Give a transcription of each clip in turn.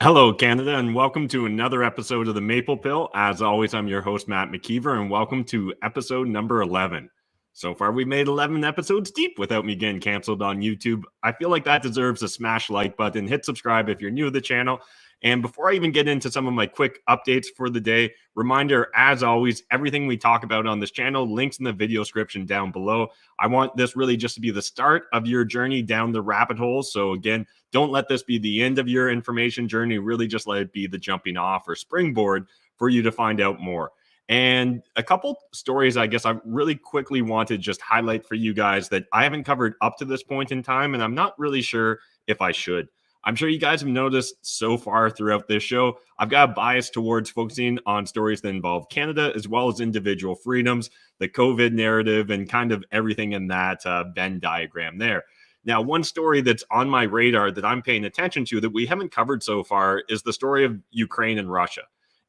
Hello, Canada, and welcome to another episode of the Maple Pill. As always, I'm your host, Matt McKeever, and welcome to episode number 11. So far, we've made 11 episodes deep without me getting canceled on YouTube. I feel like that deserves a smash like button, hit subscribe if you're new to the channel. And before I even get into some of my quick updates for the day, reminder, as always, everything we talk about on this channel, links in the video description down below. I want this really just to be the start of your journey down the rabbit hole. So again, don't let this be the end of your information journey. Really just let it be the jumping off or springboard for you to find out more. And a couple stories, I guess, I really quickly want to just highlight for you guys that I haven't covered up to this point in time, and I'm not really sure if I should. I'm sure you guys have noticed so far throughout this show, I've got a bias towards focusing on stories that involve Canada as well as individual freedoms, the COVID narrative, and kind of everything in that Venn diagram there. Now, one story that's on my radar that I'm paying attention to that we haven't covered so far is the story of Ukraine and Russia.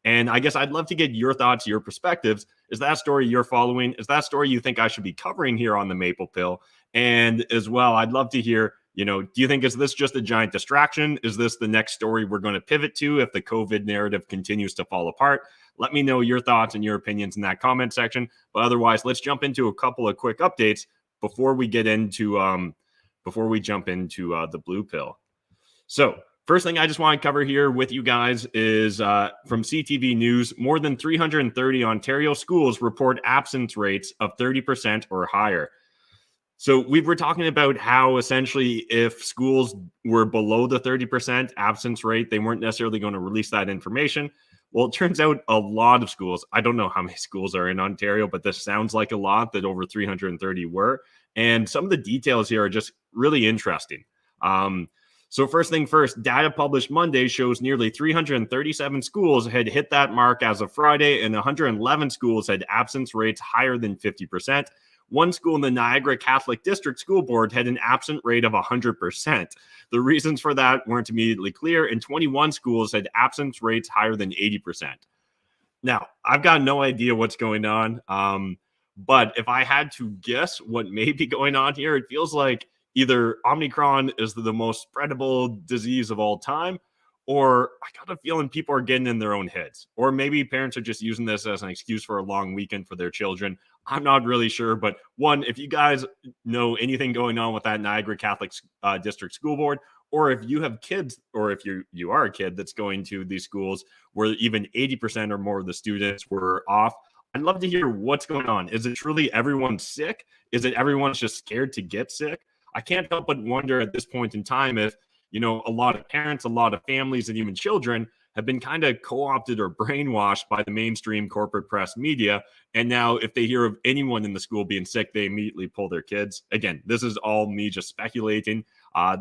And I guess I'd love to get your thoughts, your perspectives. Is that story you're following? Is that story you think I should be covering here on the Maple Pill? And as well, I'd love to hear, do you think, is this just a giant distraction? Is this the next story we're going to pivot to if the COVID narrative continues to fall apart? Let me know your thoughts and your opinions in that comment section. But otherwise, let's jump into a couple of quick updates before we get into the blue pill. So first thing I just want to cover here with you guys is from CTV News. More than 330 Ontario schools report absence rates of 30% or higher. So we were talking about how essentially if schools were below the 30% absence rate, they weren't necessarily going to release that information. Well, it turns out a lot of schools, I don't know how many schools are in Ontario, but this sounds like a lot, that over 330 were. And some of the details here are just really interesting. So first thing first, data published Monday shows nearly 337 schools had hit that mark as of Friday, and 111 schools had absence rates higher than 50%. One school in the Niagara Catholic District School Board had an absent rate of 100%. The reasons for that weren't immediately clear, and 21 schools had absence rates higher than 80%. Now, I've got no idea what's going on, but if I had to guess what may be going on here, it feels like either Omicron is the most spreadable disease of all time, or I got a feeling people are getting in their own heads. Or maybe parents are just using this as an excuse for a long weekend for their children. I'm not really sure. But one, if you guys know anything going on with that Niagara Catholic District School Board, or if you have kids, or if you are a kid that's going to these schools where even 80% or more of the students were off, I'd love to hear what's going on. Is it truly everyone sick? Is it everyone's just scared to get sick? I can't help but wonder at this point in time if, a lot of parents, a lot of families, and even children have been kind of co-opted or brainwashed by the mainstream corporate press media. And now if they hear of anyone in the school being sick, they immediately pull their kids. Again, this is all me just speculating.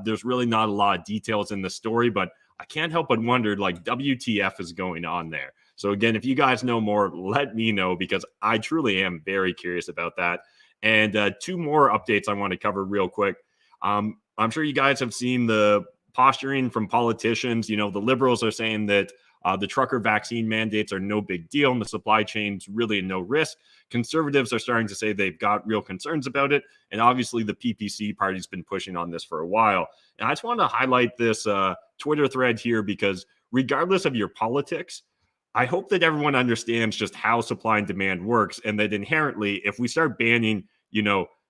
There's really not a lot of details in the story, but I can't help but wonder, like, WTF is going on there. So again, if you guys know more, let me know, because I truly am very curious about that. And two more updates I want to cover real quick. I'm sure you guys have seen the posturing from politicians. The Liberals are saying that the trucker vaccine mandates are no big deal and the supply chain's really no risk. Conservatives are starting to say they've got real concerns about it. And obviously the PPC party's been pushing on this for a while. And I just want to highlight this Twitter thread here, because regardless of your politics, I hope that everyone understands just how supply and demand works, and that inherently, if we start banning,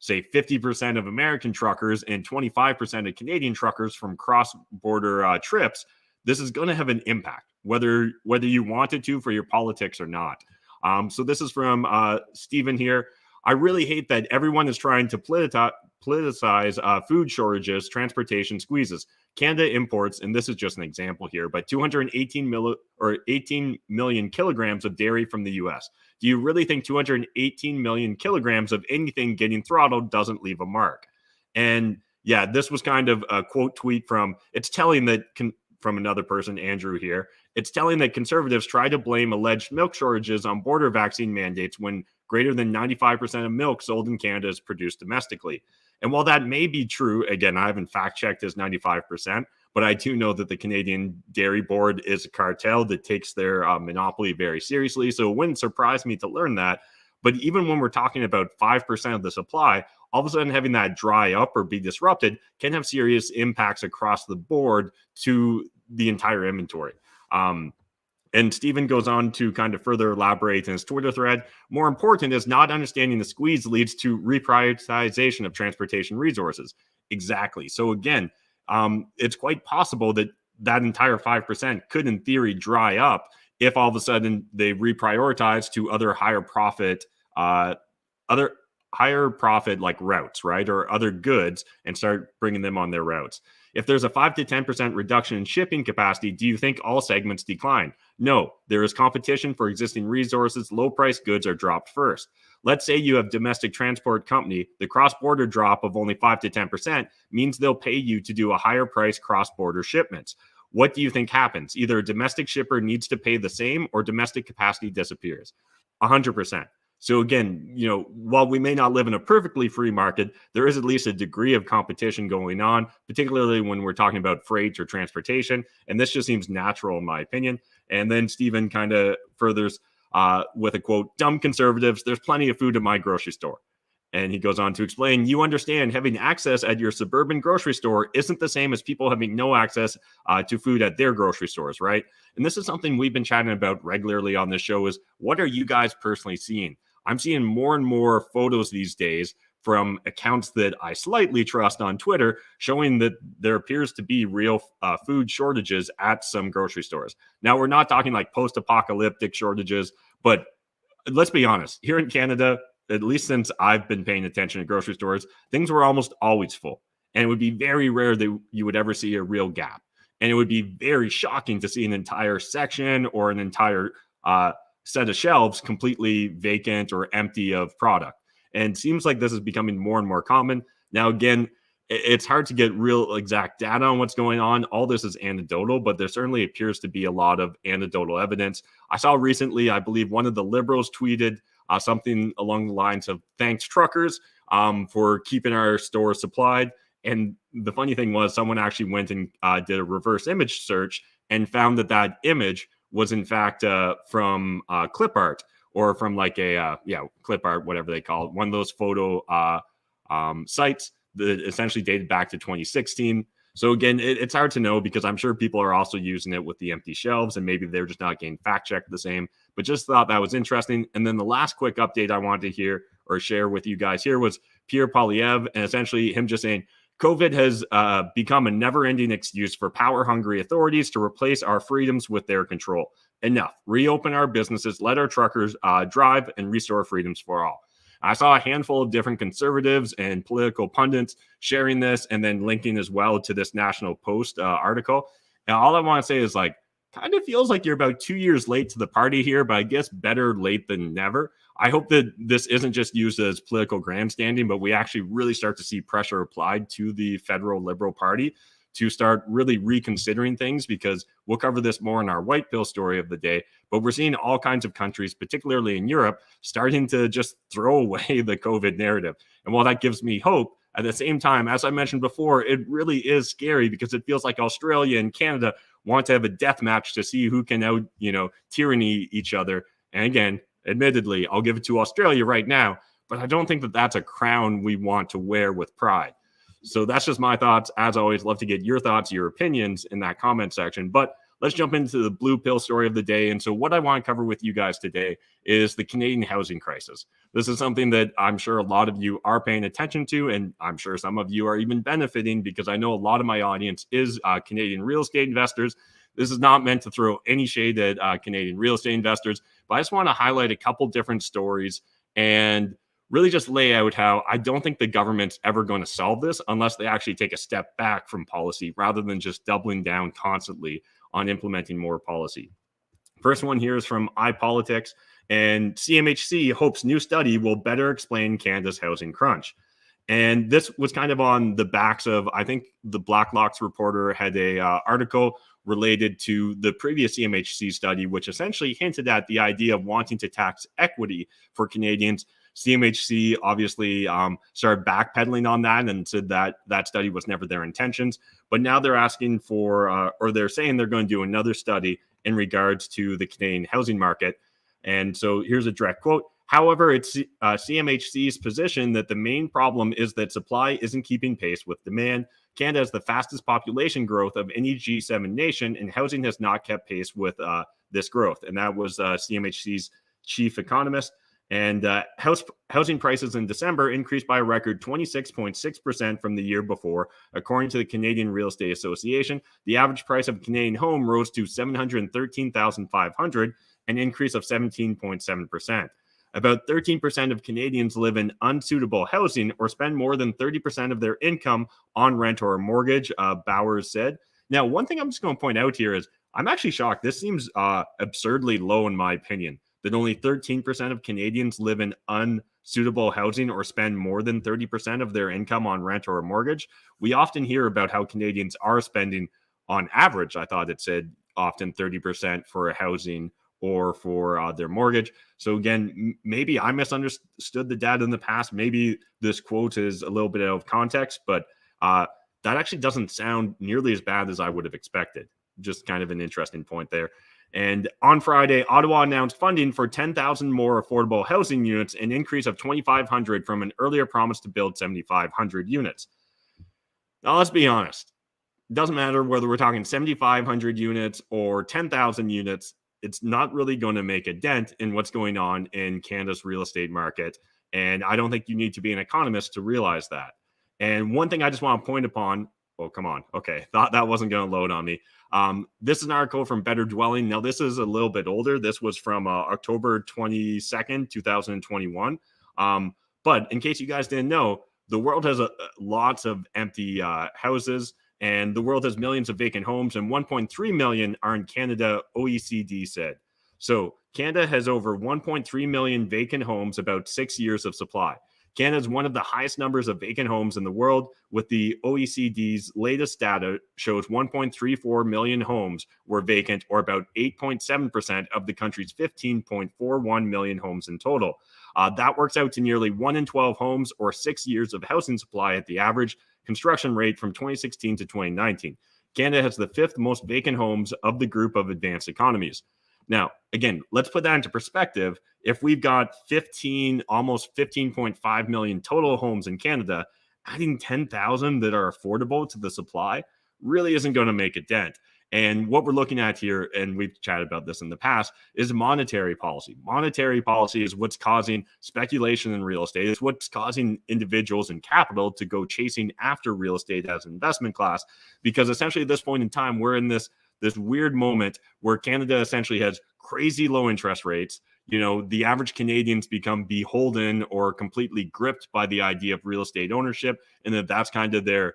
say 50% of American truckers and 25% of Canadian truckers from cross-border trips, this is going to have an impact, whether you want it to for your politics or not. So this is from Stephen here. I really hate that everyone is trying to politicize food shortages, transportation squeezes. Canada imports, and this is just an example here, but 18 million kilograms of dairy from the U.S. Do you really think 218 million kilograms of anything getting throttled doesn't leave a mark? And yeah, this was kind of a quote tweet from, it's telling that, from another person, Andrew here, it's telling that conservatives try to blame alleged milk shortages on border vaccine mandates when greater than 95% of milk sold in Canada is produced domestically. And while that may be true, again, I haven't fact-checked as 95%, but I do know that the Canadian Dairy Board is a cartel that takes their monopoly very seriously. So it wouldn't surprise me to learn that. But even when we're talking about 5% of the supply, all of a sudden having that dry up or be disrupted can have serious impacts across the board to the entire inventory. And Stephen goes on to kind of further elaborate in his Twitter thread. More important is not understanding the squeeze leads to reprioritization of transportation resources. Exactly. So again, it's quite possible that that entire 5% could, in theory, dry up if all of a sudden they reprioritize to other higher profit like routes, right? Or other goods and start bringing them on their routes. If there's a 5 to 10% reduction in shipping capacity, do you think all segments decline? No, there is competition for existing resources. Low-priced goods are dropped first. Let's say you have domestic transport company. The cross-border drop of only 5 to 10% means they'll pay you to do a higher price cross-border shipments. What do you think happens? Either a domestic shipper needs to pay the same or domestic capacity disappears. 100%. So again, while we may not live in a perfectly free market, there is at least a degree of competition going on, particularly when we're talking about freight or transportation. And this just seems natural in my opinion. And then Stephen kind of furthers with a quote, "Dumb conservatives, there's plenty of food at my grocery store." And he goes on to explain, you understand having access at your suburban grocery store isn't the same as people having no access to food at their grocery stores, right? And this is something we've been chatting about regularly on this show is what are you guys personally seeing? I'm seeing more and more photos these days from accounts that I slightly trust on Twitter showing that there appears to be real food shortages at some grocery stores. Now, we're not talking like post-apocalyptic shortages, but let's be honest, here in Canada, at least since I've been paying attention to grocery stores, things were almost always full. And it would be very rare that you would ever see a real gap. And it would be very shocking to see an entire section or an entire set of shelves completely vacant or empty of product. And it seems like this is becoming more and more common. Now, again, it's hard to get real exact data on what's going on. All this is anecdotal, but there certainly appears to be a lot of anecdotal evidence. I saw recently, I believe one of the Liberals tweeted something along the lines of thanks truckers for keeping our stores supplied. And the funny thing was someone actually went and did a reverse image search and found that that image was in fact from clip art or from like a clip art, whatever they call it, one of those photo sites that essentially dated back to 2016. So again, it's hard to know because I'm sure people are also using it with the empty shelves and maybe they're just not getting fact checked the same, but just thought that was interesting. And then the last quick update I wanted to hear or share with you guys here was Pierre Poilievre and essentially him just saying, COVID has become a never-ending excuse for power-hungry authorities to replace our freedoms with their control. Enough. Reopen our businesses, let our truckers drive, and restore freedoms for all. I saw a handful of different conservatives and political pundits sharing this and then linking as well to this National Post article. And all I want to say is like, kind of feels like you're about 2 years late to the party here, but I guess better late than never. I hope that this isn't just used as political grandstanding, but we actually really start to see pressure applied to the federal Liberal Party to start really reconsidering things, because we'll cover this more in our white pill story of the day. But we're seeing all kinds of countries, particularly in Europe, starting to just throw away the COVID narrative. And while that gives me hope, at the same time, as I mentioned before, it really is scary because it feels like Australia and Canada want to have a death match to see who can out, tyranny each other. And again, admittedly, I'll give it to Australia right now, but I don't think that that's a crown we want to wear with pride. So that's just my thoughts. As always, love to get your thoughts, your opinions in that comment section. But let's jump into the blue pill story of the day. And so what I want to cover with you guys today is the Canadian housing crisis. This is something that I'm sure a lot of you are paying attention to, and I'm sure some of you are even benefiting because I know a lot of my audience is Canadian real estate investors. This is not meant to throw any shade at Canadian real estate investors, but I just want to highlight a couple different stories and really just lay out how I don't think the government's ever going to solve this unless they actually take a step back from policy rather than just doubling down constantly on implementing more policy. First one here is from iPolitics, and CMHC hopes new study will better explain Canada's housing crunch. And this was kind of on the backs of, I think the Blacklocks reporter had a article related to the previous CMHC study, which essentially hinted at the idea of wanting to tax equity for Canadians. CMHC obviously started backpedaling on that and said that that study was never their intentions. But now they're asking for, or they're saying they're going to do another study in regards to the Canadian housing market. And so here's a direct quote. However, it's CMHC's position that the main problem is that supply isn't keeping pace with demand. Canada has the fastest population growth of any G7 nation, and housing has not kept pace with this growth. And that was CMHC's chief economist. And housing prices in December increased by a record 26.6% from the year before. According to the Canadian Real Estate Association, the average price of a Canadian home rose to $713,500, an increase of 17.7%. About 13% of Canadians live in unsuitable housing or spend more than 30% of their income on rent or a mortgage, Bowers said. Now, one thing I'm just going to point out here is I'm actually shocked. This seems absurdly low in my opinion, that only 13% of Canadians live in unsuitable housing or spend more than 30% of their income on rent or a mortgage. We often hear about how Canadians are spending, on average, I thought it said often 30% for a housing or for their mortgage. So again, maybe I misunderstood the data in the past. Maybe this quote is a little bit out of context, but that actually doesn't sound nearly as bad as I would have expected. Just kind of an interesting point there. And on Friday, Ottawa announced funding for 10,000 more affordable housing units, an increase of 2,500 from an earlier promise to build 7,500 units. Now, let's be honest. It doesn't matter whether we're talking 7,500 units or 10,000 units. It's not really going to make a dent in what's going on in Canada's real estate market. And I don't think you need to be an economist to realize that. And one thing I just want to point upon, oh, come on. Okay, thought that wasn't going to load on me. This is an article from Better Dwelling. Now, this is a little bit older. This was from October 22nd, 2021. But in case you guys didn't know, the world has lots of empty houses, and the world has millions of vacant homes, and 1.3 million are in Canada, OECD said. So Canada has over 1.3 million vacant homes, about 6 years of supply. Canada is one of the highest numbers of vacant homes in the world, with the OECD's latest data shows 1.34 million homes were vacant, or about 8.7% of the country's 15.41 million homes in total. That works out to nearly 1 in 12 homes, or 6 years of housing supply at the average construction rate from 2016 to 2019. Canada has the fifth most vacant homes of the group of advanced economies. Now, again, let's put that into perspective. If we've got almost 15.5 million total homes in Canada, adding 10,000 that are affordable to the supply really isn't going to make a dent. And what we're looking at here, and we've chatted about this in the past, is monetary policy. Monetary policy is what's causing speculation in real estate. It's what's causing individuals and capital to go chasing after real estate as an investment class, because essentially at this point in time, we're in this weird moment where Canada essentially has crazy low interest rates. You know, the average Canadians become beholden or completely gripped by the idea of real estate ownership, and that's kind of their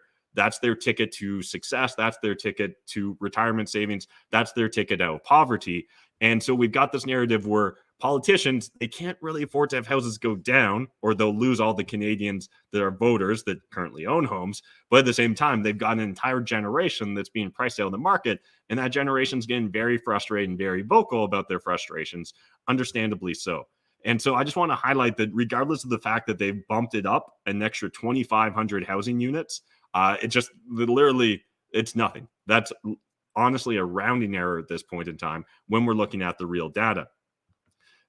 ticket to success. That's their ticket to retirement savings. That's their ticket out of poverty. And so we've got this narrative where politicians, they can't really afford to have houses go down, or they'll lose all the Canadians that are voters that currently own homes. But at the same time, they've got an entire generation that's being priced out of the market, and that generation's getting very frustrated and very vocal about their frustrations, understandably so. And so I just want to highlight that regardless of the fact that they've bumped it up an extra 2,500 housing units, it just literally, it's nothing. That's honestly a rounding error at this point in time when we're looking at the real data.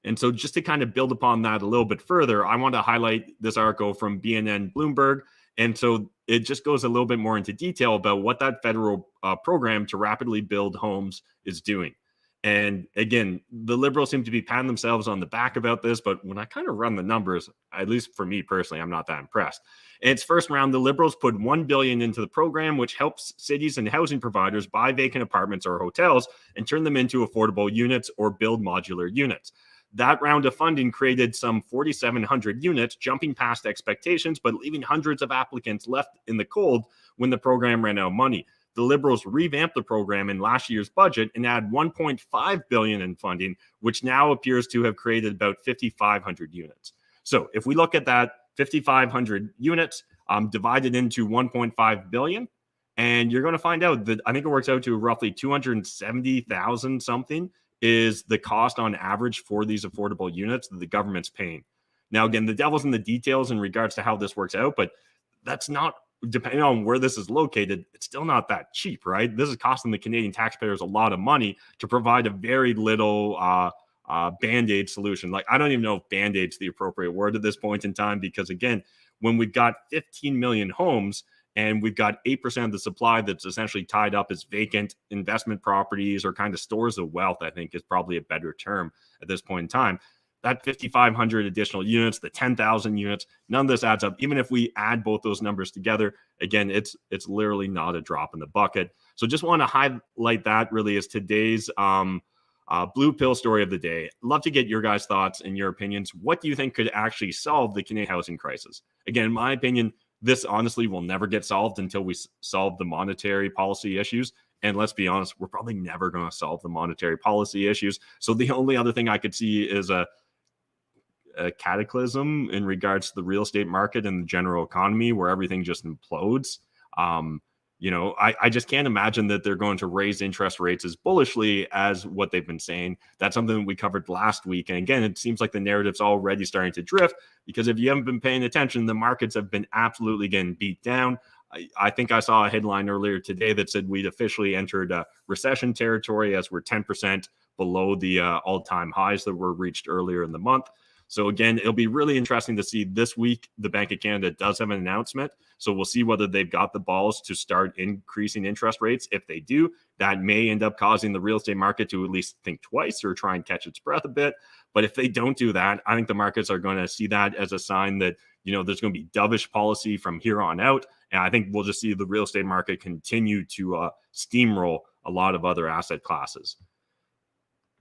And so just to kind of build upon that a little bit further, I want to highlight this article from BNN Bloomberg. And so it just goes a little bit more into detail about what that federal program to rapidly build homes is doing. And again, the Liberals seem to be patting themselves on the back about this, but when I kind of run the numbers, at least for me personally, I'm not that impressed. In its first round, the Liberals put $1 billion into the program, which helps cities and housing providers buy vacant apartments or hotels and turn them into affordable units or build modular units. That round of funding created some 4,700 units, jumping past expectations, but leaving hundreds of applicants left in the cold when the program ran out of money. The Liberals revamped the program in last year's budget and added $1.5 billion in funding, which now appears to have created about 5,500 units. So if we look at that 5,500 units divided into 1.5 billion, and you're going to find out that I think it works out to roughly 270,000 something is the cost on average for these affordable units that the government's paying. Now, again, the devil's in the details in regards to how this works out, but that's not, depending on where this is located, it's still not that cheap, right? This is costing the Canadian taxpayers a lot of money to provide a very little Band-Aid solution. Like, I don't even know if Band-Aid's the appropriate word at this point in time, because again, when we've got 15 million homes And we've got 8% of the supply that's essentially tied up as vacant investment properties or kind of stores of wealth, I think is probably a better term at this point in time. That 5,500 additional units, the 10,000 units, none of this adds up. Even if we add both those numbers together, again, it's literally not a drop in the bucket. So just want to highlight that really as today's blue pill story of the day. Love to get your guys' thoughts and your opinions. What do you think could actually solve the Canadian housing crisis? Again, in my opinion, this honestly will never get solved until we solve the monetary policy issues. And let's be honest, we're probably never going to solve the monetary policy issues. So the only other thing I could see is a cataclysm in regards to the real estate market and the general economy where everything just implodes. I just can't imagine that they're going to raise interest rates as bullishly as what they've been saying. That's something that we covered last week. And again, it seems like the narrative's already starting to drift because if you haven't been paying attention, the markets have been absolutely getting beat down. I think I saw a headline earlier today that said we'd officially entered recession territory as we're 10% below the all-time highs that were reached earlier in the month. So again, it'll be really interesting to see this week. The Bank of Canada does have an announcement. So we'll see whether they've got the balls to start increasing interest rates. If they do, that may end up causing the real estate market to at least think twice or try and catch its breath a bit. But if they don't do that, I think the markets are going to see that as a sign that, there's going to be dovish policy from here on out. And I think we'll just see the real estate market continue to steamroll a lot of other asset classes.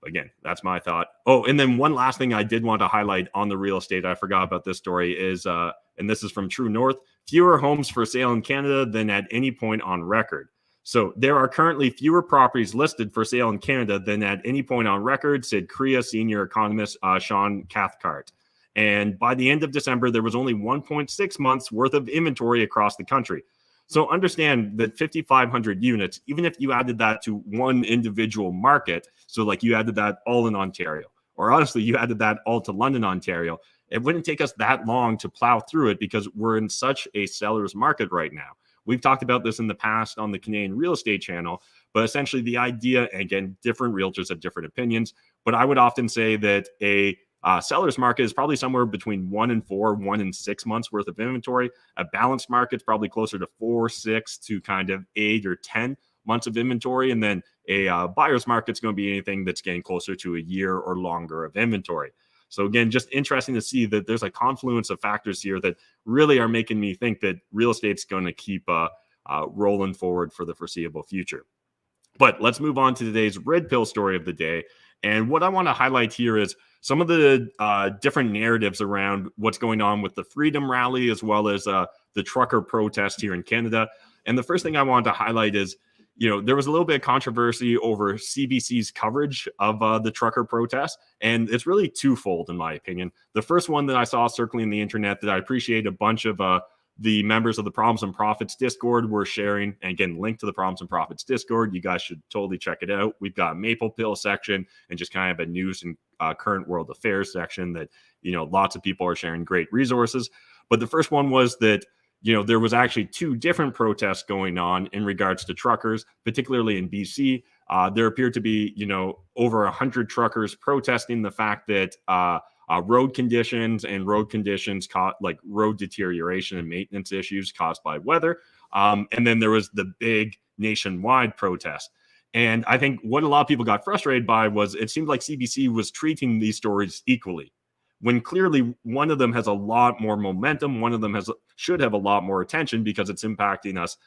Again, that's my thought. Oh, and then one last thing I did want to highlight on the real estate, I forgot about this story, is, and this is from True North, fewer homes for sale in Canada than at any point on record. So there are currently fewer properties listed for sale in Canada than at any point on record, said CREA senior economist Sean Cathcart. And by the end of December, there was only 1.6 months worth of inventory across the country. So understand that 5,500 units, even if you added that to one individual market, so like you added that all in Ontario, or honestly, you added that all to London, Ontario, it wouldn't take us that long to plow through it because we're in such a seller's market right now. We've talked about this in the past on the Canadian Real Estate Channel, but essentially the idea, again, different realtors have different opinions, but I would often say that a seller's market is probably somewhere between 1 and 4, 1 and 6 months worth of inventory. A balanced market is probably closer to 4, 6 to kind of 8 or 10 months of inventory. And then a buyer's market is going to be anything that's getting closer to a year or longer of inventory. So again, just interesting to see that there's a confluence of factors here that really are making me think that real estate's going to keep rolling forward for the foreseeable future. But let's move on to today's red pill story of the day. And what I want to highlight here is some of the different narratives around what's going on with the Freedom Rally as well as the trucker protest here in Canada. And the first thing I wanted to highlight is, there was a little bit of controversy over CBC's coverage of the trucker protest. And it's really twofold, in my opinion. The first one that I saw circling the internet that I appreciate a bunch of the members of the Problems and Profits Discord were sharing, and again, link to the Problems and Profits Discord. You guys should totally check it out. We've got a Maple Pill section and just kind of a news and current world affairs section that, lots of people are sharing great resources. But the first one was that, there was actually 2 different protests going on in regards to truckers, particularly in BC. There appeared to be, over 100 truckers protesting the fact that road conditions caused like road deterioration and maintenance issues caused by weather. And then there was the big nationwide protest. And I think what a lot of people got frustrated by was it seemed like CBC was treating these stories equally, when clearly one of them has a lot more momentum. One of them should have a lot more attention because it's impacting us,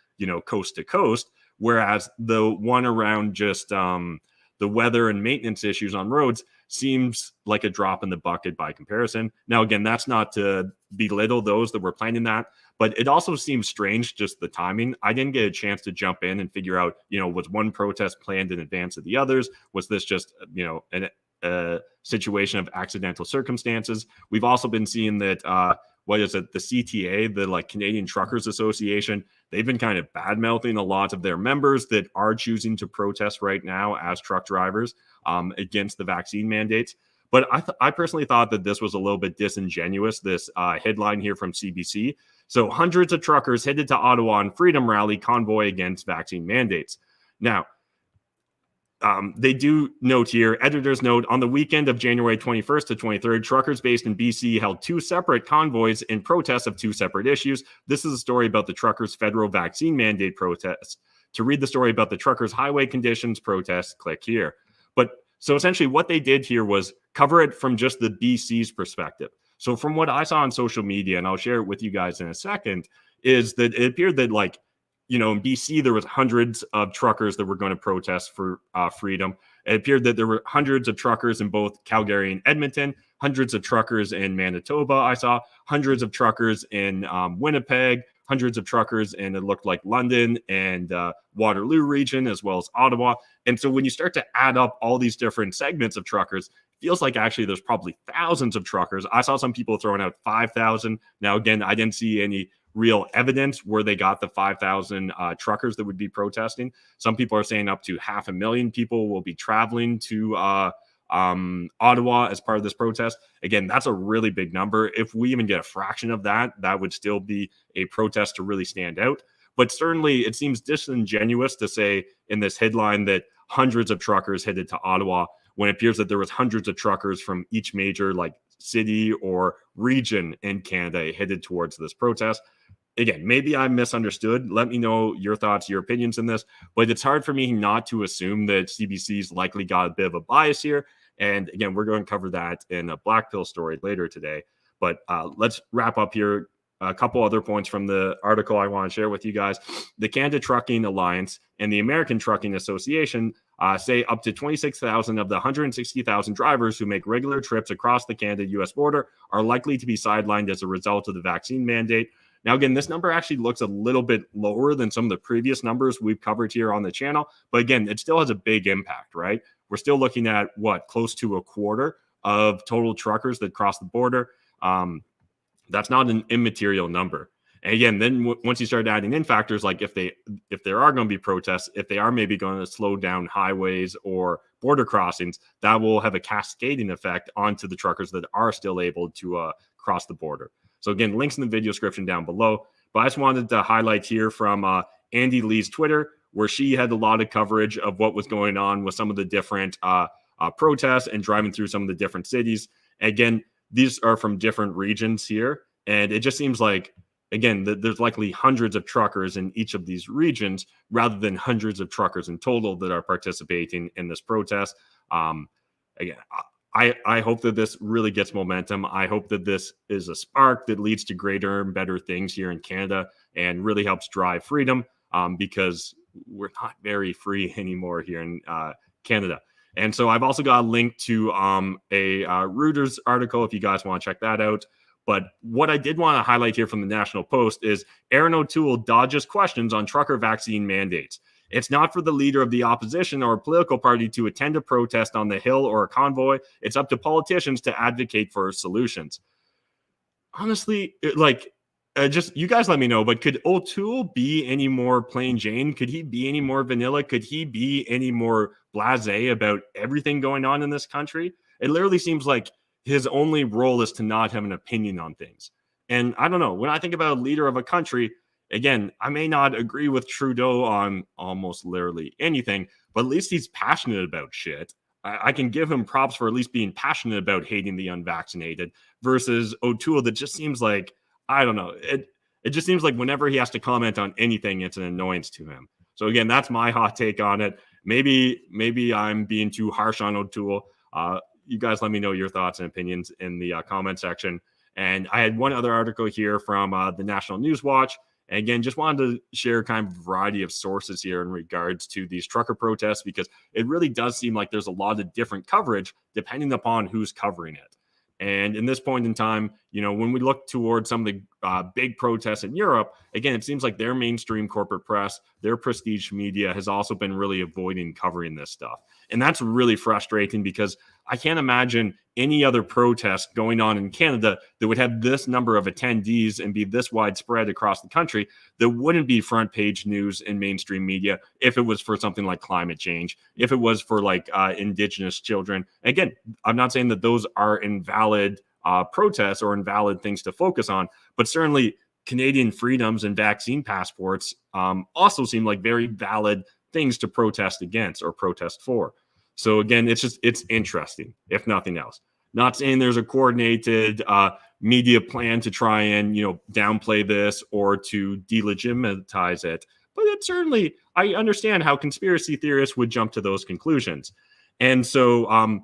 coast to coast. Whereas the one around just the weather and maintenance issues on roads seems like a drop in the bucket by comparison. Now, again, that's not to belittle those that were planning that, but it also seems strange, just the timing. I didn't get a chance to jump in and figure out, was one protest planned in advance of the others? Was this just, a situation of accidental circumstances? We've also been seeing that, the CTA, the Canadian Truckers Association, they've been kind of bad-mouthing a lot of their members that are choosing to protest right now as truck drivers against the vaccine mandates. But I personally thought that this was a little bit disingenuous, this headline here from CBC. So hundreds of truckers headed to Ottawa on Freedom Rally convoy against vaccine mandates. Now, They do note here, editor's note, on the weekend of January 21st to 23rd, truckers based in BC held 2 separate convoys in protest of 2 separate issues. This is a story about the truckers' federal vaccine mandate protest. To read the story about the truckers' highway conditions protest, click here. But so essentially what they did here was cover it from just the BC's perspective. So from what I saw on social media, and I'll share it with you guys in a second, is that it appeared that in BC, there was hundreds of truckers that were going to protest for freedom. It appeared that there were hundreds of truckers in both Calgary and Edmonton, hundreds of truckers in Manitoba. I saw hundreds of truckers in Winnipeg, hundreds of truckers in, it looked like, London and Waterloo region, as well as Ottawa. And so when you start to add up all these different segments of truckers, it feels like actually there's probably thousands of truckers. I saw some people throwing out 5,000. Now, again, I didn't see any real evidence where they got the 5,000 truckers that would be protesting. Some people are saying up to 500,000 people will be traveling to Ottawa as part of this protest. Again, that's a really big number. If we even get a fraction of that, that would still be a protest to really stand out. But certainly it seems disingenuous to say in this headline that hundreds of truckers headed to Ottawa when it appears that there was hundreds of truckers from each major city or region in Canada headed towards this protest. Again, maybe I misunderstood. Let me know your thoughts, your opinions in this, but it's hard for me not to assume that CBC's likely got a bit of a bias here. And again, we're going to cover that in a Black Pill story later today. But let's wrap up here. A couple other points from the article I want to share with you guys. The Canada Trucking Alliance and the American Trucking Association say up to 26,000 of the 160,000 drivers who make regular trips across the Canada-U.S. border are likely to be sidelined as a result of the vaccine mandate. Now, again, this number actually looks a little bit lower than some of the previous numbers we've covered here on the channel. But again, it still has a big impact, right? We're still looking at close to a quarter of total truckers that cross the border. That's not an immaterial number. And again, then once you start adding in factors like if there are going to be protests, if they are maybe going to slow down highways or border crossings, that will have a cascading effect onto the truckers that are still able to cross the border. So again, links in the video description down below. But I just wanted to highlight here from Andy Lee's Twitter, where she had a lot of coverage of what was going on with some of the different protests and driving through some of the different cities. Again, these are from different regions here. And it just seems like, again, there's likely hundreds of truckers in each of these regions rather than hundreds of truckers in total that are participating in this protest. Again, I hope that this really gets momentum. I hope that this is a spark that leads to greater and better things here in Canada and really helps drive freedom because we're not very free anymore here in Canada. And so I've also got a link to a Reuters article if you guys want to check that out. But what I did want to highlight here from the National Post is Aaron O'Toole dodges questions on trucker vaccine mandates. It's not for the leader of the opposition or a political party to attend a protest on the Hill or a convoy. It's up to politicians to advocate for solutions. Honestly, just you guys let me know, but could O'Toole be any more plain Jane? Could he be any more vanilla? Could he be any more blasé about everything going on in this country? It literally seems like his only role is to not have an opinion on things. And I don't know, when I think about a leader of a country, again, I may not agree with Trudeau on almost literally anything, but at least he's passionate about shit. I can give him props for at least being passionate about hating the unvaccinated versus O'Toole that just seems like, I don't know, it just seems like whenever he has to comment on anything, it's an annoyance to him. So again, that's my hot take on it. Maybe I'm being too harsh on O'Toole. You guys let me know your thoughts and opinions in the comment section. And I had one other article here from the National News Watch. And again, just wanted to share kind of a variety of sources here in regards to these trucker protests, because it really does seem like there's a lot of different coverage depending upon who's covering it. And in this point in time, when we look towards some of the big protests in Europe, again, it seems like their mainstream corporate press, their prestige media has also been really avoiding covering this stuff. And that's really frustrating because I can't imagine any other protest going on in Canada that would have this number of attendees and be this widespread across the country that wouldn't be front page news in mainstream media if it was for something like climate change, if it was for Indigenous children. Again, I'm not saying that those are invalid protests or invalid things to focus on, but certainly Canadian freedoms and vaccine passports also seem like very valid things to protest against or protest for. So again, it's interesting, if nothing else. Not saying there's a coordinated media plan to try and, downplay this or to delegitimize it, but it certainly, I understand how conspiracy theorists would jump to those conclusions. And so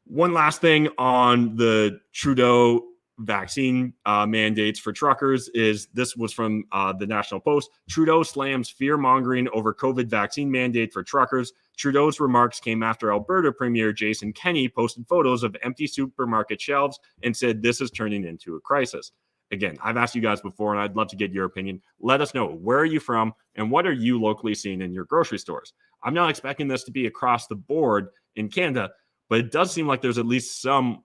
one last thing on the Trudeau vaccine mandates for truckers is this was from the National Post. Trudeau slams fear-mongering over COVID vaccine mandate for truckers. Trudeau's remarks came after Alberta Premier Jason Kenney posted photos of empty supermarket shelves and said this is turning into a crisis. Again, I've asked you guys before, and I'd love to get your opinion. Let us know, where are you from, and what are you locally seeing in your grocery stores? I'm not expecting this to be across the board in Canada, but it does seem like there's at least some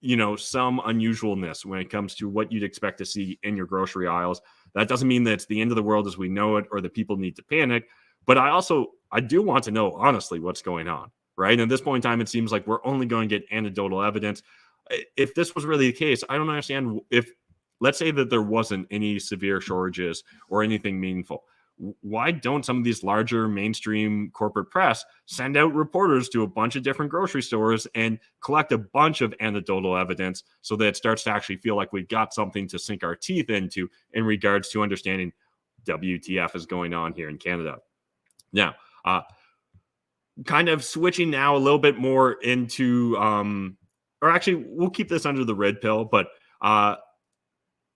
unusualness when it comes to what you'd expect to see in your grocery aisles. That doesn't mean that it's the end of the world as we know it or that people need to panic. But I do want to know, honestly, what's going on, right? And at this point in time, it seems like we're only going to get anecdotal evidence. If this was really the case, I don't understand if, let's say that there wasn't any severe shortages or anything meaningful. Why don't some of these larger mainstream corporate press send out reporters to a bunch of different grocery stores and collect a bunch of anecdotal evidence so that it starts to actually feel like we've got something to sink our teeth into in regards to understanding WTF is going on here in Canada? Now, kind of switching now a little bit more into, or actually, we'll keep this under the red pill, but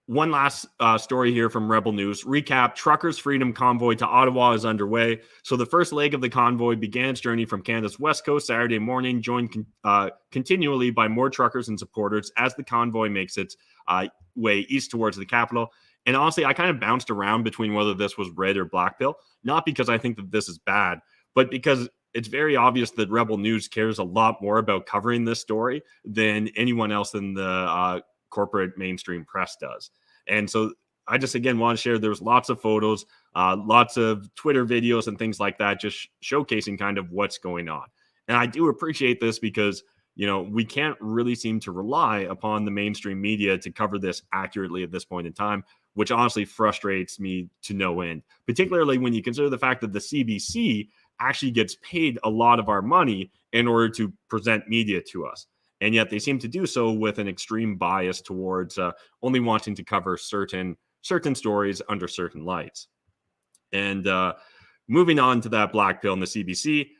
one last story here from Rebel News. Recap, Truckers' Freedom Convoy to Ottawa is underway. So the first leg of the convoy began its journey from Canada's west coast Saturday morning, joined continually by more truckers and supporters as the convoy makes its way east towards the capital. And honestly, I kind of bounced around between whether this was red or black pill, not because I think that this is bad, but because it's very obvious that Rebel News cares a lot more about covering this story than anyone else in the corporate mainstream press does. And so I just, again, want to share, there's lots of photos, lots of Twitter videos and things like that, just showcasing kind of what's going on. And I do appreciate this because, we can't really seem to rely upon the mainstream media to cover this accurately at this point in time, which honestly frustrates me to no end, particularly when you consider the fact that the CBC actually gets paid a lot of our money in order to present media to us. And yet they seem to do so with an extreme bias towards only wanting to cover certain stories under certain lights. And moving on to that black pill in the CBC,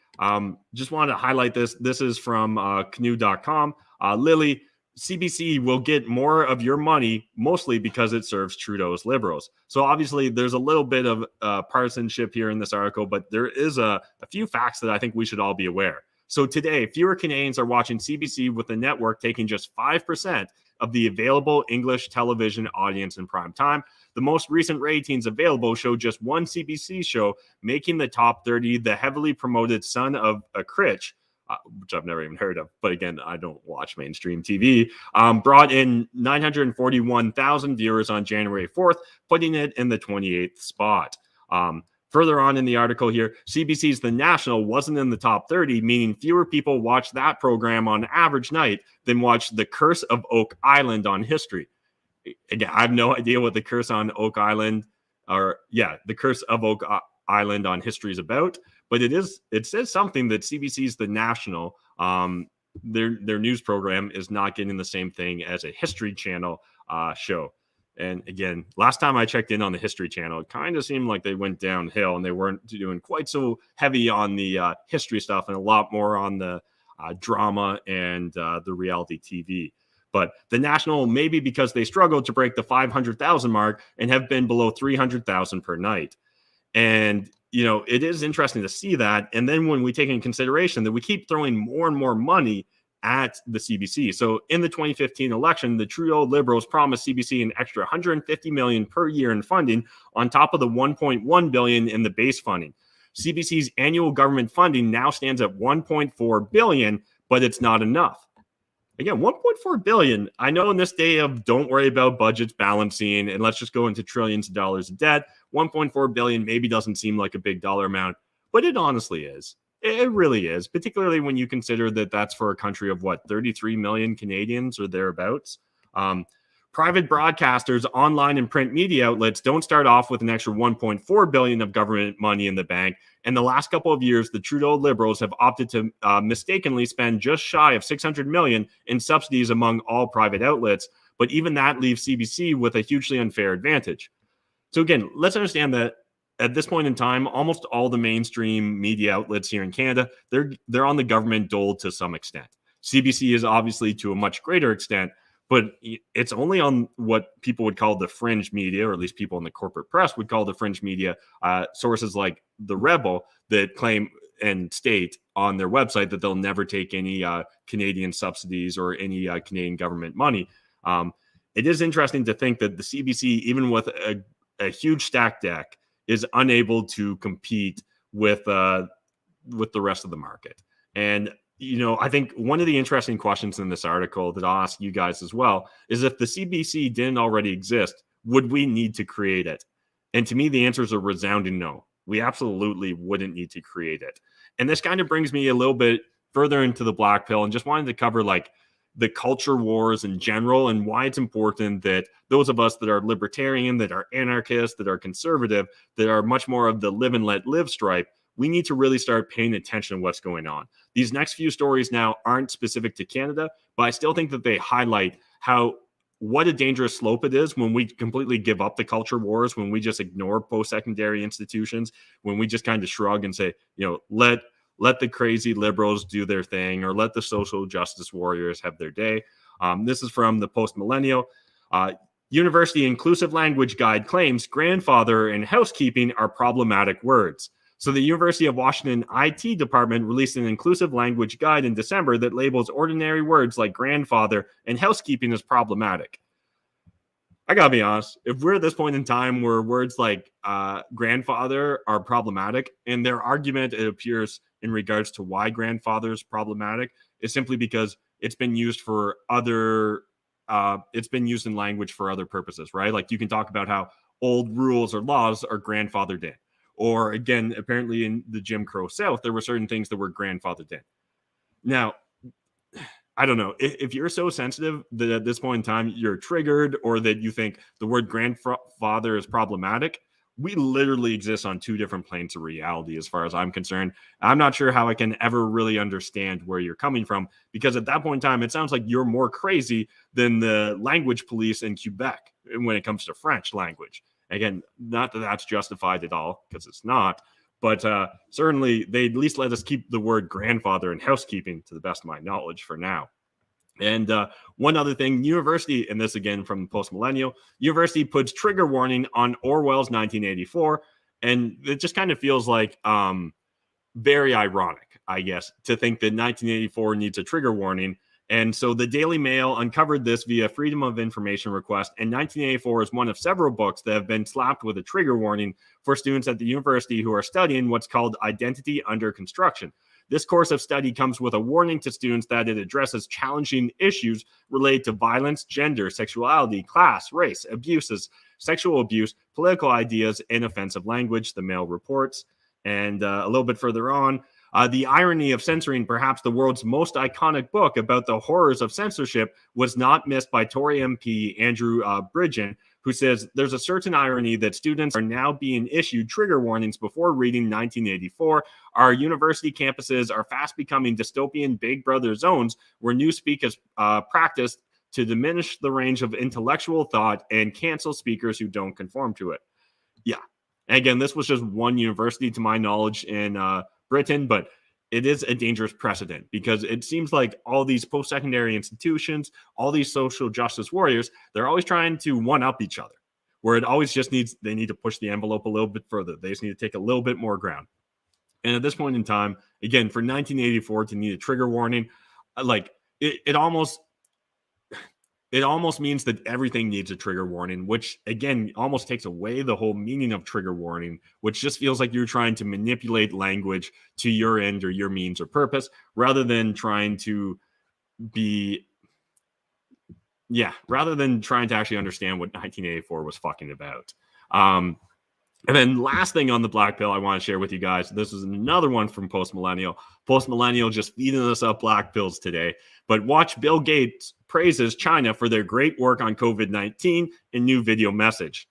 just wanted to highlight this. This is from canoe.com. Lily, CBC will get more of your money, mostly because it serves Trudeau's Liberals. So obviously there's a little bit of partisanship here in this article, but there is a few facts that I think we should all be aware. So today, fewer Canadians are watching CBC, with the network taking just 5% of the available English television audience in prime time. The most recent ratings available show just one CBC show making the top 30, the heavily promoted Son of a Critch, which I've never even heard of, but again, I don't watch mainstream TV, brought in 941,000 viewers on January 4th, putting it in the 28th spot. Further on in the article here, CBC's The National wasn't in the top 30, meaning fewer people watch that program on average night than watch The Curse of Oak Island on History. Again, I have no idea what The Curse on Oak Island, The Curse of Oak Island on History is about, but it says something that CBC's The National, their news program, is not getting the same thing as a History Channel show. And again, last time I checked in on the History Channel, it kind of seemed like they went downhill and they weren't doing quite so heavy on the history stuff and a lot more on the drama and the reality TV. But the National, maybe because they struggled to break the 500,000 mark and have been below 300,000 per night. And, it is interesting to see that. And then when we take into consideration that we keep throwing more and more money at the CBC. So in the 2015 election, the Trudeau Liberals promised CBC an extra $150 million per year in funding on top of the $1.1 billion in the base funding. CBC's annual government funding now stands at $1.4 billion, but it's not enough. Again, $1.4 billion. I know in this day of don't worry about budgets balancing and let's just go into trillions of dollars of debt, $1.4 billion maybe doesn't seem like a big dollar amount, but it honestly is. It really is, particularly when you consider that that's for a country of 33 million Canadians or thereabouts. Private broadcasters, online and print media outlets don't start off with an extra $1.4 billion of government money in the bank. In the last couple of years, the Trudeau Liberals have opted to mistakenly spend just shy of $600 million in subsidies among all private outlets. But even that leaves CBC with a hugely unfair advantage. So again, let's understand that at this point in time, almost all the mainstream media outlets here in Canada, they're on the government dole to some extent. CBC is obviously to a much greater extent, but it's only on what people would call the fringe media, or at least people in the corporate press would call the fringe media, sources like The Rebel, that claim and state on their website that they'll never take any Canadian subsidies or any Canadian government money. It is interesting to think that the CBC, even with a huge stack deck, is unable to compete with the rest of the market. And I think one of the interesting questions in this article that I'll ask you guys as well is, if the CBC didn't already exist, would we need to create it? And to me, the answer is a resounding no. We absolutely wouldn't need to create it. And this kind of brings me a little bit further into the black pill, and just wanted to cover like the culture wars in general and why it's important that those of us that are libertarian, that are anarchist, that are conservative, that are much more of the live and let live stripe, we need to really start paying attention to what's going on. These next few stories now aren't specific to Canada, but I still think that they highlight what a dangerous slope it is when we completely give up the culture wars, when we just ignore post-secondary institutions, when we just kind of shrug and say, let the crazy liberals do their thing, or let the social justice warriors have their day. This is from the Post-Millennial. University Inclusive Language Guide claims grandfather and housekeeping are problematic words. So the University of Washington IT department released an inclusive language guide in December that labels ordinary words like grandfather and housekeeping as problematic. I gotta be honest, if we're at this point in time where words like grandfather are problematic, and their argument, it appears, in regards to why grandfather is problematic, is simply because it's been used for it's been used in language for other purposes, right? Like you can talk about how old rules or laws are grandfathered in. Or again, apparently in the Jim Crow South, there were certain things that were grandfathered in. Now, I don't know, if you're so sensitive that at this point in time you're triggered, or that you think the word grandfather is problematic, we literally exist on two different planes of reality as far as I'm concerned. I'm not sure how I can ever really understand where you're coming from, because at that point in time, it sounds like you're more crazy than the language police in Quebec when it comes to French language. Again, not that that's justified at all, because it's not, but certainly they at least let us keep the word grandfather and housekeeping, to the best of my knowledge, for now. And one other thing, university, and this again from Post-Millennial, university puts trigger warning on Orwell's 1984, and it just kind of feels like very ironic, I guess, to think that 1984 needs a trigger warning. And so the Daily Mail uncovered this via Freedom of Information request, and 1984 is one of several books that have been slapped with a trigger warning for students at the university who are studying what's called Identity Under Construction. This course of study comes with a warning to students that it addresses challenging issues related to violence, gender, sexuality, class, race, abuses, sexual abuse, political ideas, and offensive language, the Mail reports. And a little bit further on, the irony of censoring perhaps the world's most iconic book about the horrors of censorship was not missed by Tory MP Andrew Bridgen, who says there's a certain irony that students are now being issued trigger warnings before reading 1984. Our university campuses are fast becoming dystopian Big Brother zones where newspeak is practiced to diminish the range of intellectual thought and cancel speakers who don't conform to it. Yeah. And again, this was just one university to my knowledge in Britain, but it is a dangerous precedent, because it seems like all these post-secondary institutions, all these social justice warriors, they're always trying to one-up each other, where it always just they need to push the envelope a little bit further. They just need to take a little bit more ground. And at this point in time, again, for 1984 to need a trigger warning, like it almost means that everything needs a trigger warning, which again almost takes away the whole meaning of trigger warning, which just feels like you're trying to manipulate language to your end or your means or purpose, rather than trying to actually understand what 1984 was fucking about. And then last thing on the black pill I want to share with you guys, this is another one from Post Millennial. Post Millennial just feeding us up black pills today. But watch Bill Gates praises China for their great work on COVID-19 in new video message.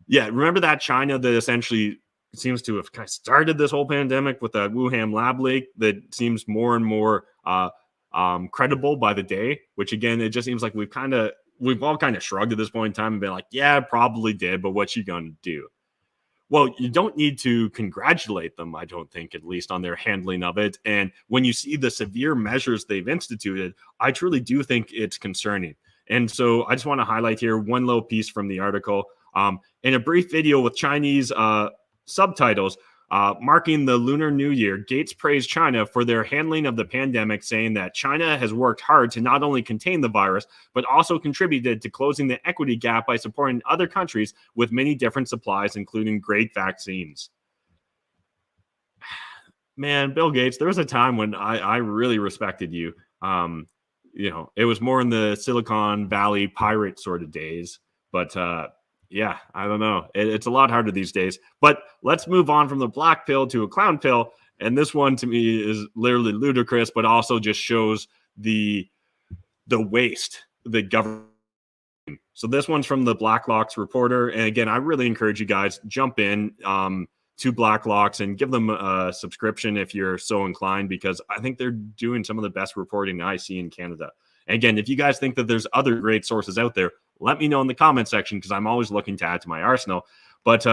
Yeah, remember that China that essentially seems to have kind of started this whole pandemic with that Wuhan lab leak that seems more and more credible by the day, which again, it just seems like we've all kind of shrugged at this point in time and been like, yeah, probably did, but what you gonna do? Well, you don't need to congratulate them, I don't think, at least on their handling of it. And when you see the severe measures they've instituted, I truly do think it's concerning. And so I just want to highlight here one little piece from the article. In a brief video with Chinese subtitles marking the Lunar New Year, Gates praised China for their handling of the pandemic, saying that China has worked hard to not only contain the virus, but also contributed to closing the equity gap by supporting other countries with many different supplies, including great vaccines. Man, Bill Gates, there was a time when I really respected you. It was more in the Silicon Valley pirate sort of days, but yeah, I don't know. It's a lot harder these days. But let's move on from the black pill to a clown pill. And this one to me is literally ludicrous, but also just shows the waste the government. So this one's from the Blacklocks reporter. And again, I really encourage you guys jump in to Blacklocks and give them a subscription if you're so inclined, because I think they're doing some of the best reporting I see in Canada. And again, if you guys think that there's other great sources out there, let me know in the comment section, because I'm always looking to add to my arsenal. But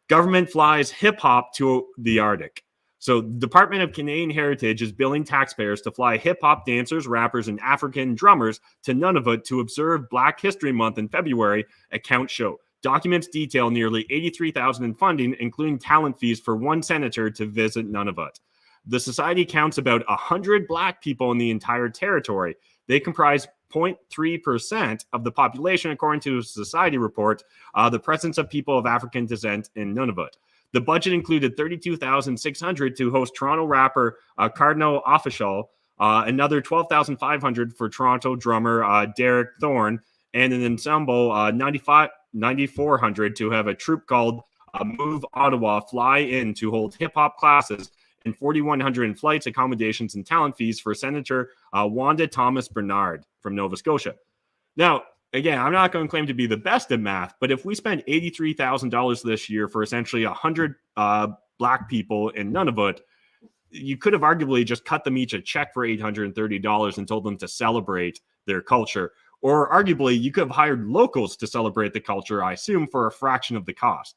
government flies hip hop to the Arctic. So the Department of Canadian Heritage is billing taxpayers to fly hip hop dancers, rappers, and African drummers to Nunavut to observe Black History Month in February, accounts show. Documents detail nearly $83,000 in funding, including talent fees for one senator to visit Nunavut. The society counts about 100 Black people in the entire territory. They comprise 0.3% of the population, according to a society report, the presence of people of African descent in Nunavut. The budget included $32,600 to host Toronto rapper Cardinal Offishall, another $12,500 for Toronto drummer Derek Thorne, and an ensemble $9,400 to have a troupe called Move Ottawa fly in to hold hip-hop classes, and $4,100 in flights, accommodations, and talent fees for Senator Wanda Thomas Bernard from Nova Scotia. Now, again, I'm not going to claim to be the best at math, but if we spend $83,000 this year for essentially 100 Black people in Nunavut, you could have arguably just cut them each a check for $830 and told them to celebrate their culture. Or arguably, you could have hired locals to celebrate the culture, I assume, for a fraction of the cost.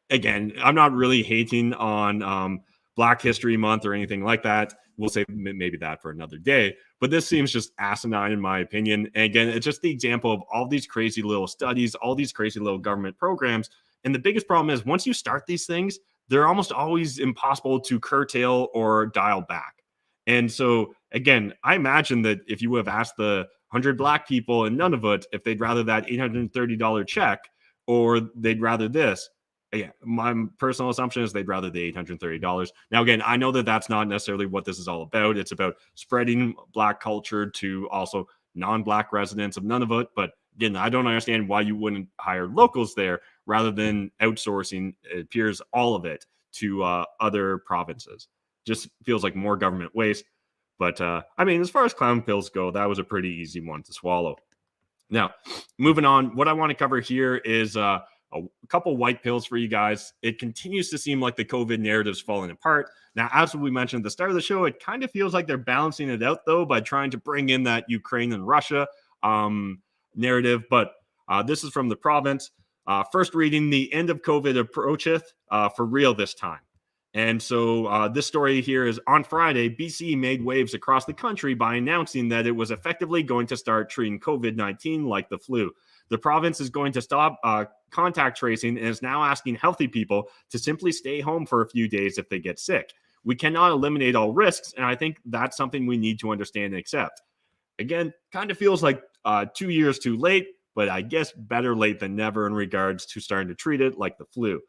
Again, I'm not really hating on Black History Month or anything like that. We'll save maybe that for another day. But this seems just asinine in my opinion. And again, it's just the example of all these crazy little studies, all these crazy little government programs. And the biggest problem is once you start these things, they're almost always impossible to curtail or dial back. And so, again, I imagine that if you would have asked the 100 Black people in Nunavut if they'd rather that $830 check or they'd rather this, yeah, my personal assumption is they'd rather the $830. Now, again, I know that that's not necessarily what this is all about. It's about spreading Black culture to also non-Black residents of Nunavut. But again, I don't understand why you wouldn't hire locals there rather than outsourcing, it appears, all of it to other provinces. Just feels like more government waste. But I mean, as far as clown pills go, that was a pretty easy one to swallow. Now, moving on, what I want to cover here is a couple white pills for you guys. It continues to seem like the COVID narrative's falling apart. Now, as we mentioned at the start of the show, it kind of feels like they're balancing it out, though, by trying to bring in that Ukraine and Russia narrative. But this is from the province. First reading, the end of COVID approacheth for real this time. And so this story here is on Friday, BC made waves across the country by announcing that it was effectively going to start treating COVID-19 like the flu. The province is going to stop contact tracing and is now asking healthy people to simply stay home for a few days if they get sick. We cannot eliminate all risks, and I think that's something we need to understand and accept. Again, kind of feels like 2 years too late, but I guess better late than never in regards to starting to treat it like the flu.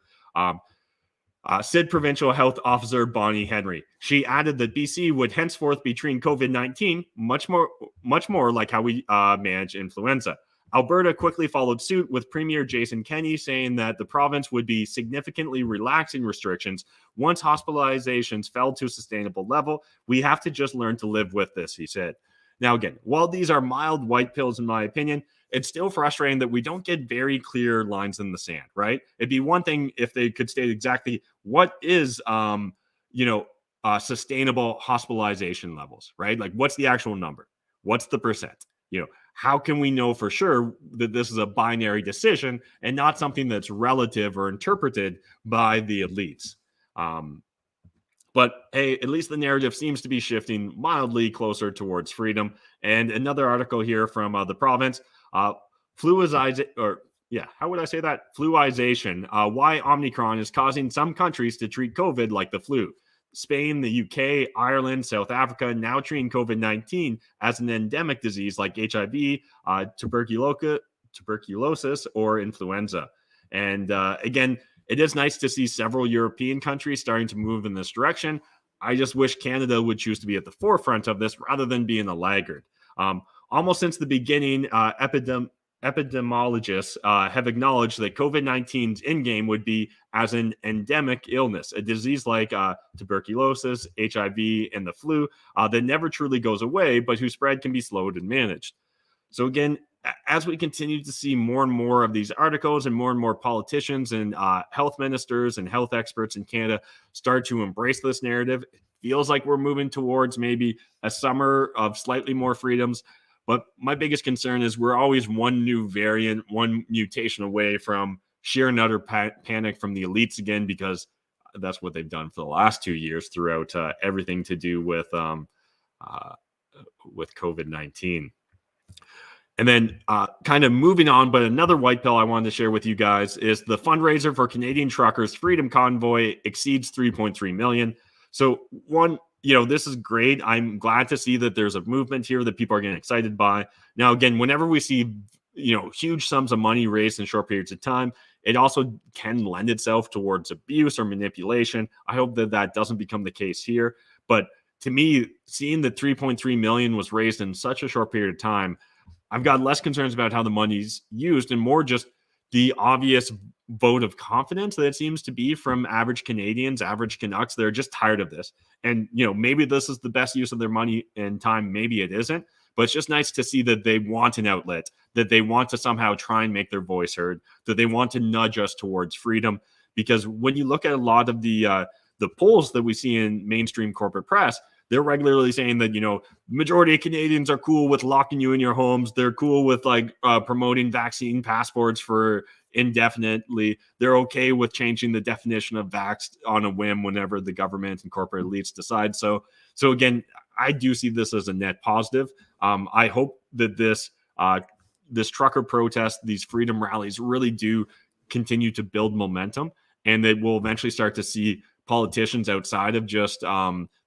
Said Provincial Health Officer Bonnie Henry. She added that BC would henceforth be treating COVID-19 much more like how we manage influenza. Alberta quickly followed suit, with Premier Jason Kenney saying that the province would be significantly relaxing restrictions once hospitalizations fell to a sustainable level. We have to just learn to live with this, he said. Now, again, while these are mild white pills, in my opinion, it's still frustrating that we don't get very clear lines in the sand, right? It'd be one thing if they could state exactly what is, sustainable hospitalization levels, right? Like, what's the actual number? What's the percent? How can we know for sure that this is a binary decision and not something that's relative or interpreted by the elites? But hey, at least the narrative seems to be shifting mildly closer towards freedom. And another article here from the province, fluization, why Omicron is causing some countries to treat COVID like the flu. Spain, the UK, Ireland, South Africa now treating COVID-19 as an endemic disease like HIV, tuberculosis, or influenza. And again, it is nice to see several European countries starting to move in this direction. I just wish Canada would choose to be at the forefront of this rather than being a laggard. Almost since the beginning, epidemiologists have acknowledged that COVID-19's endgame would be as an endemic illness, a disease like tuberculosis, HIV, and the flu that never truly goes away, but whose spread can be slowed and managed. So again, as we continue to see more and more of these articles and more politicians and health ministers and health experts in Canada start to embrace this narrative, it feels like we're moving towards maybe a summer of slightly more freedoms. But my biggest concern is we're always one new variant, one mutation away from sheer and utter panic from the elites again, because that's what they've done for the last 2 years throughout everything to do with COVID-19. And then kind of moving on, but another white pill I wanted to share with you guys is the fundraiser for Canadian truckers' Freedom Convoy exceeds $3.3 million. So one, this is great. I'm glad to see that there's a movement here that people are getting excited by. Now, again, whenever we see, huge sums of money raised in short periods of time, it also can lend itself towards abuse or manipulation. I hope that that doesn't become the case here. But to me, seeing that $3.3 million was raised in such a short period of time, I've got less concerns about how the money's used and more just the obvious vote of confidence that it seems to be from average Canadians, average Canucks. They're just tired of this. And, maybe this is the best use of their money and time. Maybe it isn't. But it's just nice to see that they want an outlet, that they want to somehow try and make their voice heard, that they want to nudge us towards freedom. Because when you look at a lot of the polls that we see in mainstream corporate press, they're regularly saying that, majority of Canadians are cool with locking you in your homes. They're cool with promoting vaccine passports for indefinitely. They're okay with changing the definition of vaxxed on a whim whenever the government and corporate elites decide so. So again, I do see this as a net positive. I hope that this trucker protest, these freedom rallies really do continue to build momentum, and that we'll eventually start to see politicians outside of just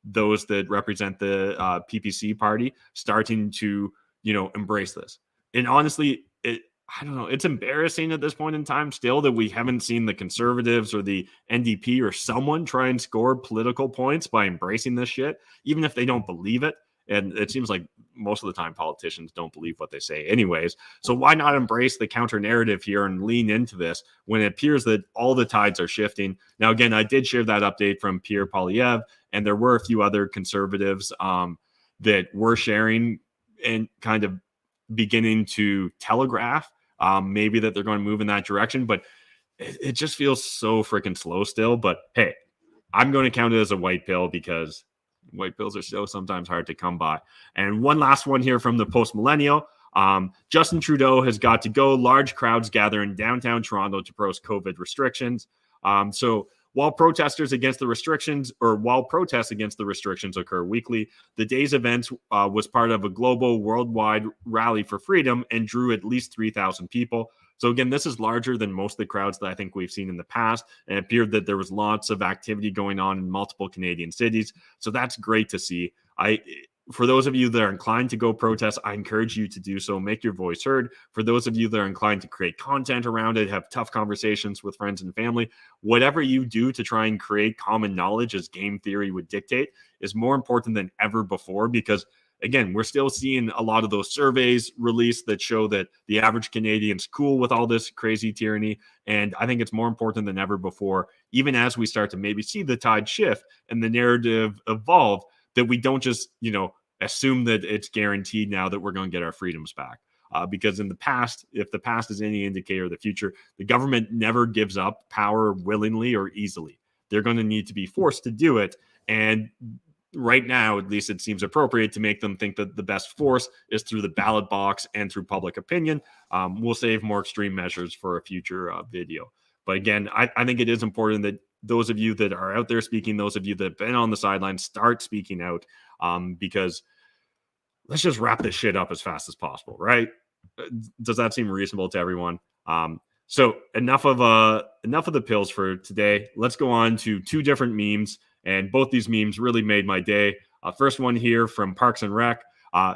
those that represent the PPC party starting to, embrace this. And honestly, I don't know, it's embarrassing at this point in time still that we haven't seen the Conservatives or the NDP or someone try and score political points by embracing this shit, even if they don't believe it. And it seems like most of the time politicians don't believe what they say anyways. So why not embrace the counter narrative here and lean into this when it appears that all the tides are shifting? Now, again, I did share that update from Pierre Poilievre, and there were a few other conservatives that were sharing and kind of beginning to telegraph maybe that they're going to move in that direction. But it just feels so freaking slow still. But hey, I'm going to count it as a white pill because white pills are still sometimes hard to come by. And one last one here from the Post-Millennial. Justin Trudeau has got to go. Large crowds gather in downtown Toronto to protest COVID restrictions. So while protests against the restrictions occur weekly, the day's events was part of a global worldwide rally for freedom and drew at least 3,000 people. So again, this is larger than most of the crowds that I think we've seen in the past. And it appeared that there was lots of activity going on in multiple Canadian cities. So that's great to see. For those of you that are inclined to go protest, I encourage you to do so. Make your voice heard. For those of you that are inclined to create content around it, have tough conversations with friends and family, whatever you do to try and create common knowledge as game theory would dictate is more important than ever before, because again, we're still seeing a lot of those surveys released that show that the average Canadian's cool with all this crazy tyranny. And I think it's more important than ever before, even as we start to maybe see the tide shift and the narrative evolve, that we don't just, assume that it's guaranteed now that we're going to get our freedoms back. Because in the past, if the past is any indicator of the future, the government never gives up power willingly or easily. They're going to need to be forced to do it. And right now, at least it seems appropriate to make them think that the best force is through the ballot box and through public opinion. We'll save more extreme measures for a future video. But again, I think it is important that those of you that are out there speaking, those of you that have been on the sidelines, start speaking out, because let's just wrap this shit up as fast as possible, right? Does that seem reasonable to everyone? So enough of the pills for today. Let's go on to two different memes, and both these memes really made my day. First one here from Parks and Rec.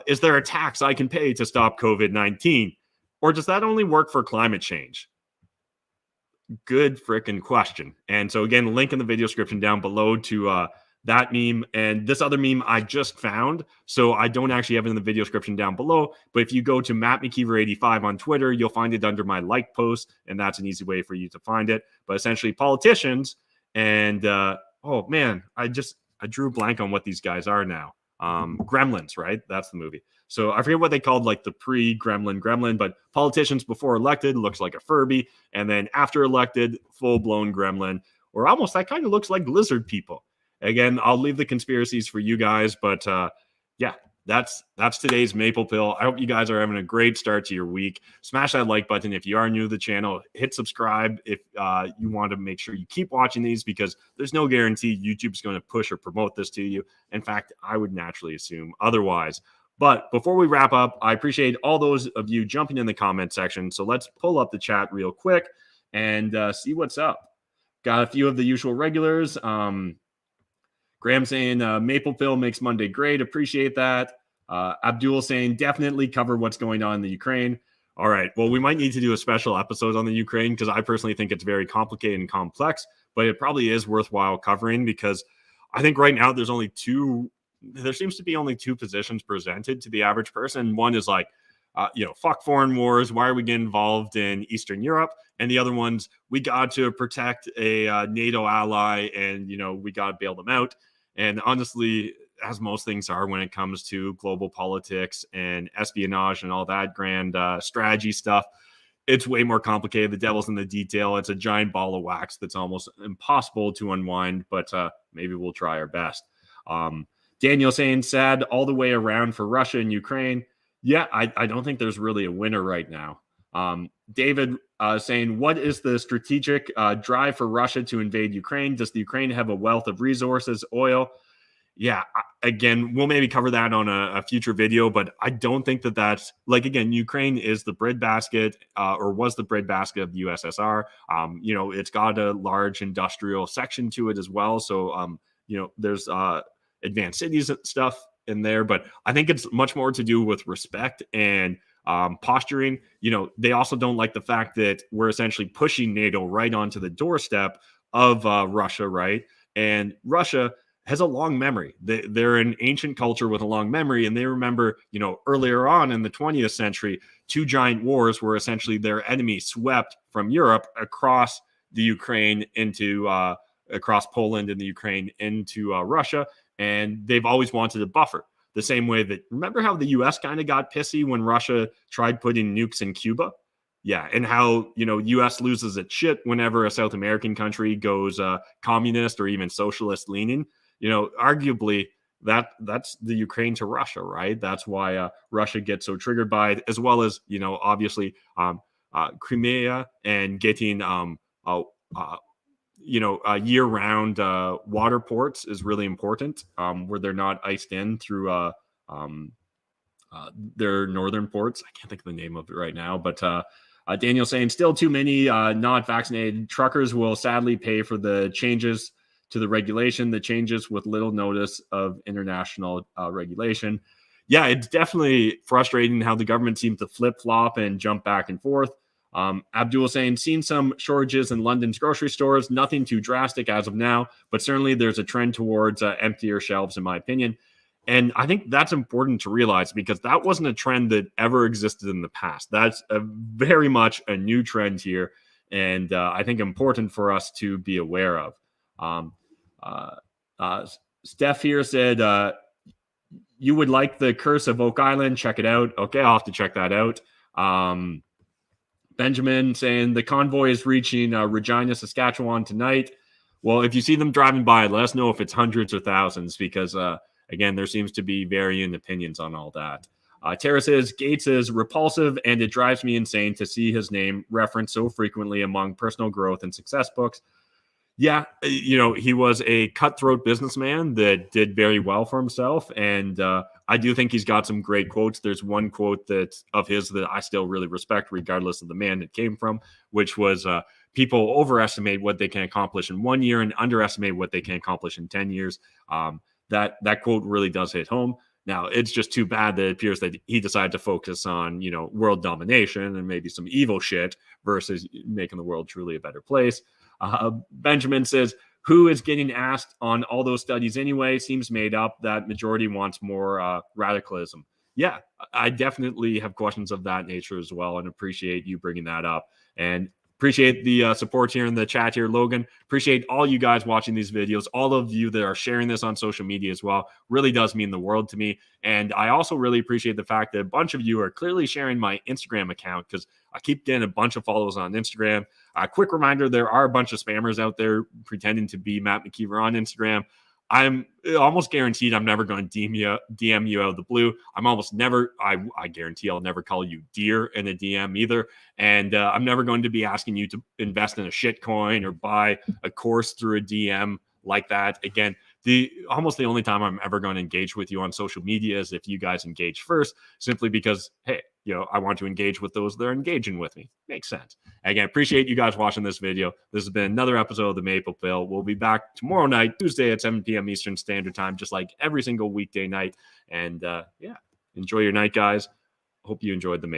Is there a tax I can pay to stop COVID-19? Or does that only work for climate change? Good freaking question. And so again, link in the video description down below to that meme and this other meme I just found. So I don't actually have it in the video description down below, but if you go to Matt McKeever85 on Twitter, you'll find it under my like post, and that's an easy way for you to find it. But essentially politicians and oh man, I drew a blank on what these guys are now. Gremlins, right? That's the movie. So I forget what they called like the pre-gremlin, but politicians before elected looks like a Furby, and then after elected, full-blown gremlin, or almost that kind of looks like lizard people. Again, I'll leave the conspiracies for you guys, but yeah, that's today's Maple Pill. I hope you guys are having a great start to your week. Smash that like button if you are new to the channel. Hit subscribe if you want to make sure you keep watching these, because there's no guarantee YouTube's going to push or promote this to you. In fact, I would naturally assume otherwise. But before we wrap up, I appreciate all those of you jumping in the comment section. So let's pull up the chat real quick and see what's up. Got a few of the usual regulars. Graham saying Maple Pill makes Monday great. Appreciate that. Abdul saying definitely cover what's going on in the Ukraine. All right. Well, we might need to do a special episode on the Ukraine, because I personally think it's very complicated and complex, but it probably is worthwhile covering, because I think right now there seems to be only two positions presented to the average person. One is like, fuck foreign wars. Why are we getting involved in Eastern Europe? And the other one's, we got to protect a NATO ally, and, we got to bail them out. And honestly, as most things are when it comes to global politics and espionage and all that grand strategy stuff, it's way more complicated. The devil's in the detail. It's a giant ball of wax that's almost impossible to unwind, but maybe we'll try our best. Daniel saying sad all the way around for Russia and Ukraine. Yeah, I don't think there's really a winner right now. David saying, what is the strategic drive for Russia to invade Ukraine? Does the Ukraine have a wealth of resources, oil? Yeah, again, we'll maybe cover that on a future video, but I don't think that's, like, again, Ukraine is the breadbasket, or was the breadbasket of the USSR. It's got a large industrial section to it as well. So, there's advanced cities and stuff in there, but I think it's much more to do with respect and posturing. They also don't like the fact that we're essentially pushing NATO right onto the doorstep of Russia, right? And Russia has a long memory. They're an ancient culture with a long memory, and they remember, earlier on in the 20th century, two giant wars where essentially their enemy swept from Europe across the Ukraine into across Poland and the Ukraine into Russia, and they've always wanted a buffer. The same way that, remember how the U.S. kind of got pissy when Russia tried putting nukes in Cuba? Yeah, and how, U.S. loses its shit whenever a South American country goes communist or even socialist leaning. Arguably, that's the Ukraine to Russia, right? That's why Russia gets so triggered by it, as well as, obviously Crimea and getting, year-round water ports is really important, where they're not iced in through their northern ports. I can't think of the name of it right now, but Daniel saying still too many not vaccinated truckers will sadly pay for the changes to the regulation, the changes with little notice of international regulation. Yeah, it's definitely frustrating how the government seems to flip-flop and jump back and forth. Abdul saying, seen some shortages in London's grocery stores, nothing too drastic as of now, but certainly there's a trend towards emptier shelves, in my opinion. And I think that's important to realize because that wasn't a trend that ever existed in the past. That's very much a new trend here. And I think important for us to be aware of. Um, uh, uh, Steph here said, you would like the Curse of Oak Island. Check it out. Okay, I'll have to check that out. Benjamin saying the convoy is reaching Regina, Saskatchewan tonight. Well, if you see them driving by, let us know if it's hundreds or thousands because, again, there seems to be varying opinions on all that. Tara says Gates is repulsive and it drives me insane to see his name referenced so frequently among personal growth and success books. Yeah, he was a cutthroat businessman that did very well for himself. And I do think he's got some great quotes. There's one quote of his that I still really respect, regardless of the man it came from, which was people overestimate what they can accomplish in 1 year and underestimate what they can accomplish in 10 years. That quote really does hit home. Now, it's just too bad that it appears that he decided to focus on, world domination and maybe some evil shit versus making the world truly a better place. Benjamin says, who is getting asked on all those studies anyway? Seems made up. That majority wants more radicalism. Yeah, I definitely have questions of that nature as well and appreciate you bringing that up. And appreciate the support here in the chat here, Logan. Appreciate all you guys watching these videos. All of you that are sharing this on social media as well. Really does mean the world to me. And I also really appreciate the fact that a bunch of you are clearly sharing my Instagram account because I keep getting a bunch of follows on Instagram. Quick reminder, there are a bunch of spammers out there pretending to be Matt McKeever on Instagram. I'm almost guaranteed I'm never going to DM you out of the blue. I'm almost never, I guarantee I'll never call you dear in a DM either. And I'm never going to be asking you to invest in a shit coin or buy a course through a DM like that. Again, almost the only time I'm ever going to engage with you on social media is if you guys engage first, simply because, hey, I want to engage with those that are engaging with me. Makes sense. Again, appreciate you guys watching this video. This has been another episode of The Maple Pill. We'll be back tomorrow night, Tuesday at 7 p.m. Eastern Standard Time, just like every single weekday night. And enjoy your night, guys. Hope you enjoyed The Maple